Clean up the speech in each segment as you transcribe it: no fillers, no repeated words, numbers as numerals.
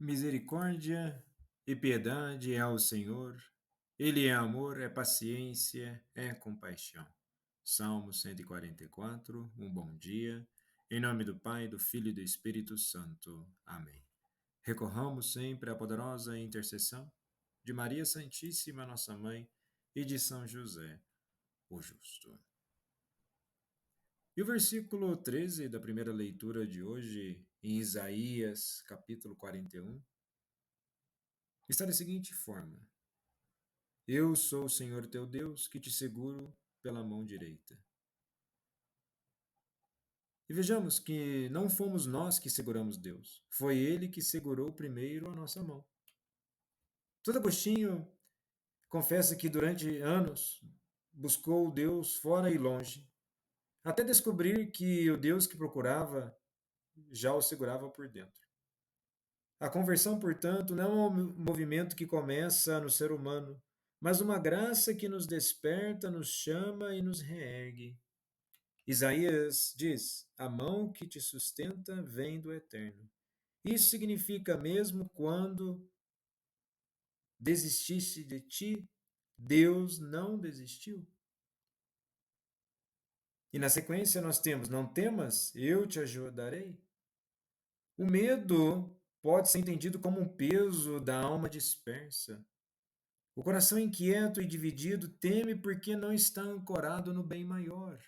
Misericórdia e piedade é ao Senhor. Ele é amor, é paciência, é compaixão. Salmo 144, um bom dia. Em nome do Pai, do Filho e do Espírito Santo. Amém. Recorramos sempre à poderosa intercessão de Maria Santíssima, nossa Mãe, e de São José, o Justo. E o versículo 13 da primeira leitura de hoje, em Isaías, capítulo 41, está da seguinte forma: Eu sou o Senhor teu Deus, que te seguro pela mão direita. E vejamos que não fomos nós que seguramos Deus, foi Ele que segurou primeiro a nossa mão. Santo Agostinho confessa que durante anos buscou Deus fora e longe, até descobrir que o Deus que procurava já o segurava por dentro. A conversão, portanto, não é um movimento que começa no ser humano, mas uma graça que nos desperta, nos chama e nos reergue. Isaías diz: A mão que te sustenta vem do Eterno. Isso significa mesmo quando desististe de ti, Deus não desistiu. E na sequência nós temos: Não temas, eu te ajudarei. O medo pode ser entendido como um peso da alma dispersa. O coração inquieto e dividido teme porque não está ancorado no bem maior.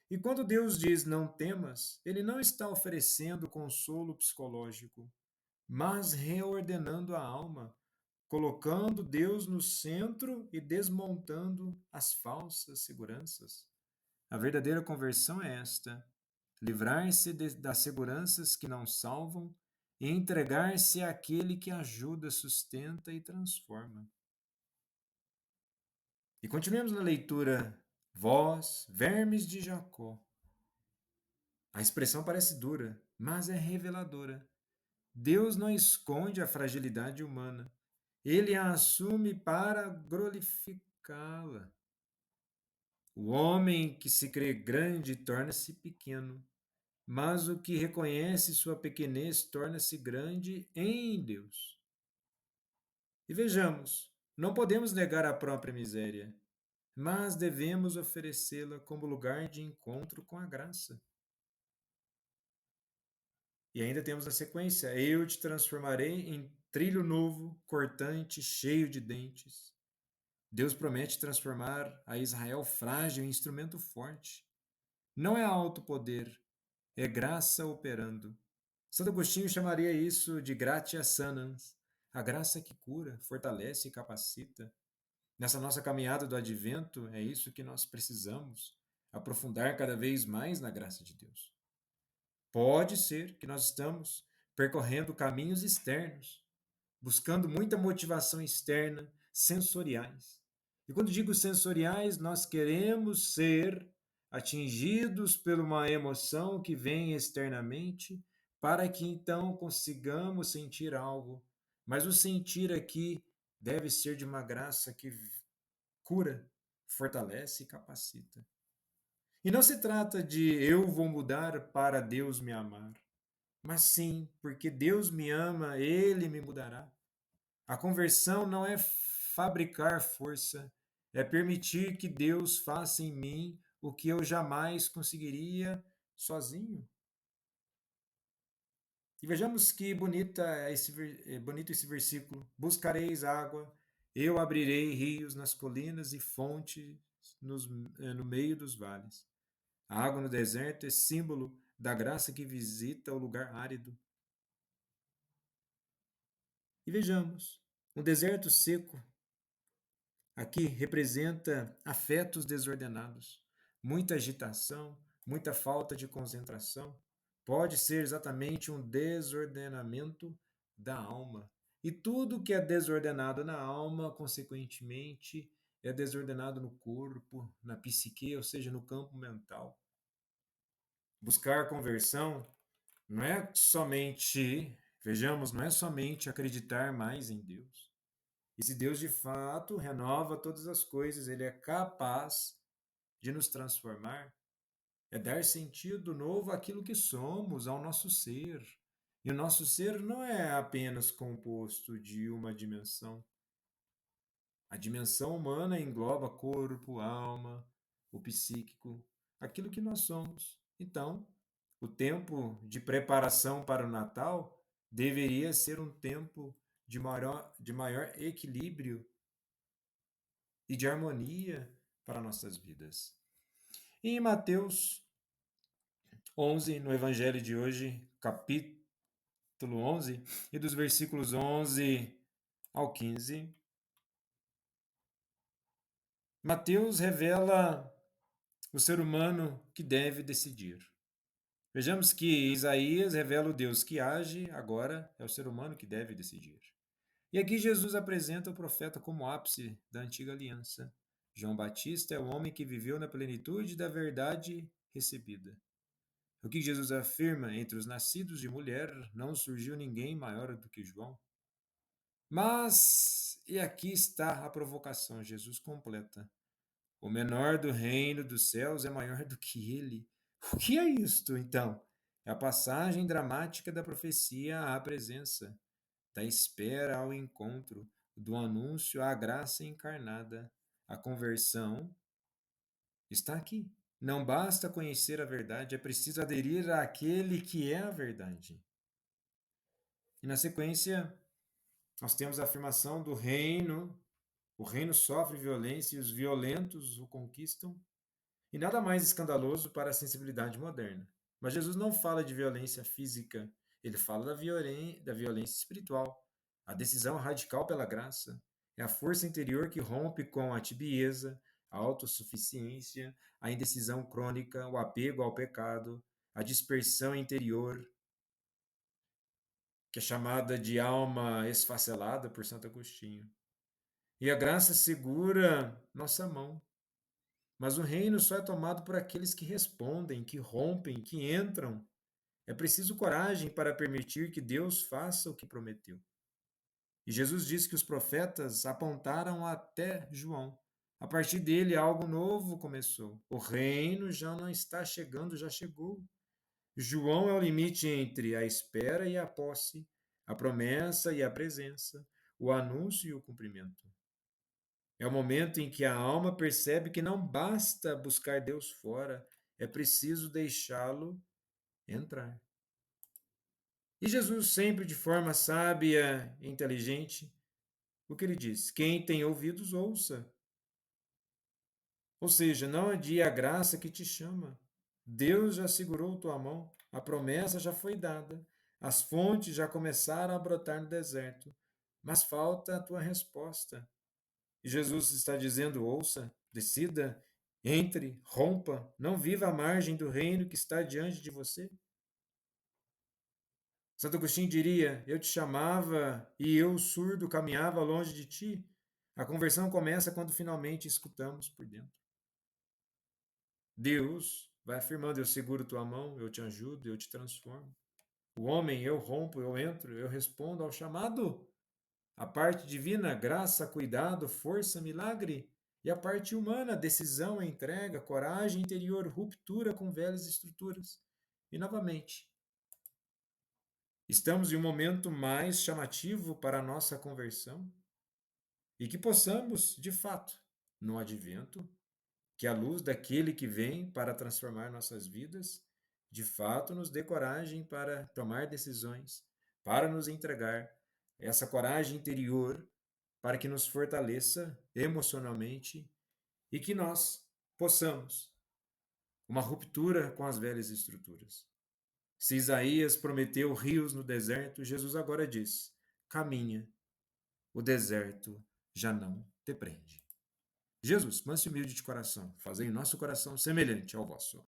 E quando Deus diz não temas, ele não está oferecendo consolo psicológico, mas reordenando a alma, colocando Deus no centro e desmontando as falsas seguranças. A verdadeira conversão é esta: livrar-se das seguranças que não salvam e entregar-se àquele que ajuda, sustenta e transforma. E continuemos na leitura. Vós, vermes de Jacó. A expressão parece dura, mas é reveladora. Deus não esconde a fragilidade humana. Ele a assume para glorificá-la. O homem que se crê grande torna-se pequeno, mas o que reconhece sua pequenez torna-se grande em Deus. E vejamos, não podemos negar a própria miséria, mas devemos oferecê-la como lugar de encontro com a graça. E ainda temos a sequência: Eu te transformarei em trilho novo, cortante, cheio de dentes. Deus promete transformar a Israel frágil em instrumento forte. Não é alto poder, é graça operando. Santo Agostinho chamaria isso de gratia sanans, a graça que cura, fortalece e capacita. Nessa nossa caminhada do advento, é isso que nós precisamos, aprofundar cada vez mais na graça de Deus. Pode ser que nós estamos percorrendo caminhos externos, buscando muita motivação externa, sensoriais. E quando digo sensoriais, nós queremos ser atingidos por uma emoção que vem externamente, para que então consigamos sentir algo. Mas o sentir aqui deve ser de uma graça que cura, fortalece e capacita. E não se trata de eu vou mudar para Deus me amar, mas sim, porque Deus me ama, Ele me mudará. A conversão não é fabricar força, é permitir que Deus faça em mim o que eu jamais conseguiria sozinho. E vejamos que bonito esse versículo. Buscareis água, eu abrirei rios nas colinas e fontes no meio dos vales. A água no deserto é símbolo da graça que visita o lugar árido. E vejamos, um deserto seco aqui representa afetos desordenados, muita agitação, muita falta de concentração. Pode ser exatamente um desordenamento da alma. E tudo que é desordenado na alma, consequentemente, é desordenado no corpo, na psique, ou seja, no campo mental. Buscar conversão não é somente, vejamos, não é somente acreditar mais em Deus. E se Deus de fato renova todas as coisas, Ele é capaz de nos transformar, é dar sentido novo àquilo que somos, ao nosso ser. E o nosso ser não é apenas composto de uma dimensão. A dimensão humana engloba corpo, alma, o psíquico, aquilo que nós somos. Então, o tempo de preparação para o Natal deveria ser um tempo de maior equilíbrio e de harmonia para nossas vidas. E em Mateus 11, no Evangelho de hoje, capítulo 11, e dos versículos 11 ao 15, Mateus revela o ser humano que deve decidir. Vejamos que Isaías revela o Deus que age, agora é o ser humano que deve decidir. E aqui Jesus apresenta o profeta como ápice da antiga aliança. João Batista é o homem que viveu na plenitude da verdade recebida. O que Jesus afirma: entre os nascidos de mulher não surgiu ninguém maior do que João. Mas, e aqui está a provocação, Jesus completa: o menor do reino dos céus é maior do que ele. O que é isto, então? É a passagem dramática da profecia à presença, da espera ao encontro, do anúncio à graça encarnada. A conversão está aqui. Não basta conhecer a verdade, é preciso aderir àquele que é a verdade. E na sequência, nós temos a afirmação do reino. O reino sofre violência e os violentos o conquistam. E nada mais escandaloso para a sensibilidade moderna. Mas Jesus não fala de violência física, ele fala da violência espiritual. A decisão radical pela graça é a força interior que rompe com a tibieza, a autossuficiência, a indecisão crônica, o apego ao pecado, a dispersão interior, que é chamada de alma esfacelada por Santo Agostinho. E a graça segura nossa mão. Mas o reino só é tomado por aqueles que respondem, que rompem, que entram. É preciso coragem para permitir que Deus faça o que prometeu. E Jesus disse que os profetas apontaram até João. A partir dele, algo novo começou. O reino já não está chegando, já chegou. João é o limite entre a espera e a posse, a promessa e a presença, o anúncio e o cumprimento. É o momento em que a alma percebe que não basta buscar Deus fora, é preciso deixá-lo entrar. E Jesus, sempre de forma sábia e inteligente, o que ele diz? Quem tem ouvidos, ouça. Ou seja, não adie a graça que te chama. Deus já segurou tua mão, a promessa já foi dada, as fontes já começaram a brotar no deserto, mas falta a tua resposta. E Jesus está dizendo: ouça, decida, entre, rompa, não viva à margem do reino que está diante de você. Santo Agostinho diria: eu te chamava e eu, surdo, caminhava longe de ti. A conversão começa quando finalmente escutamos por dentro. Deus vai afirmando: eu seguro tua mão, eu te ajudo, eu te transformo. O homem: eu rompo, eu entro, eu respondo ao chamado. A parte divina: graça, cuidado, força, milagre. E a parte humana: decisão, entrega, coragem interior, ruptura com velhas estruturas. E novamente, estamos em um momento mais chamativo para a nossa conversão e que possamos, de fato, no advento, que a luz daquele que vem para transformar nossas vidas, de fato nos dê coragem para tomar decisões, para nos entregar, essa coragem interior para que nos fortaleça emocionalmente e que nós possamos uma ruptura com as velhas estruturas. Se Isaías prometeu rios no deserto, Jesus agora diz: caminha, o deserto já não te prende. Jesus, manso e humilde de coração, fazei o nosso coração semelhante ao vosso.